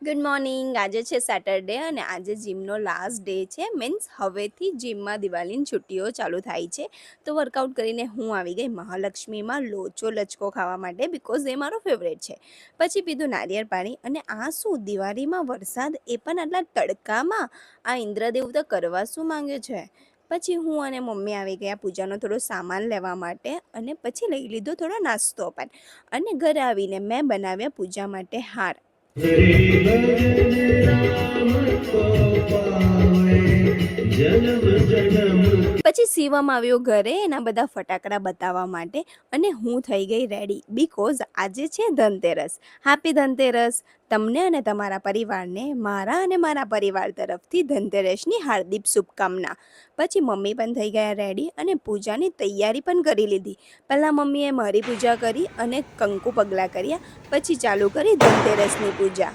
Good morning. આજે છે Saturday અને આજે જીમનો લાસ્ટ ડે છે. મીન્સ હવેથી જીમમાં દિવાળીની છુટ્ટીઓ ચાલુ થાય છે. તો વર્કઆઉટ કરીને હું આવી ગઈ મહાલક્ષ્મીમાં લોચો લચકો ખાવા માટે, બિકોઝ એ મારો ફેવરેટ છે. પછી પીધું નારિયેળ પાણી. અને આ શું દિવાળીમાં વરસાદ, એ પણ આટલા તડકામાં? આ ઇન્દ્રદેવ તો કરવા શું માંગ્યો છે? પછી હું અને મમ્મી આવી ગયા પૂજાનો થોડો સામાન લેવા માટે, અને પછી લઈ લીધો થોડો નાસ્તો પણ. અને ઘરે આવીને મેં બનાવ્યા પૂજા માટે હાર. પછી શિવમ આવ્યો ઘરે એના બધા ફટાકડા બતાવવા માટે, અને હું થઈ ગઈ રેડી, બિકોઝ આજે છે ધનતેરસ. હેપી ધનતેરસ તમને અને તમારા પરિવારને મારા અને મારા પરિવાર તરફથી ધનતેરસની હાર્દિક શુભકામના. પછી મમ્મી પણ થઈ ગયા રેડી અને પૂજાની તૈયારી પણ કરી લીધી. પહેલાં મમ્મીએ મારી પૂજા કરી અને કંકુ પગલાં કર્યા, પછી ચાલુ કરી ધનતેરસની પૂજા.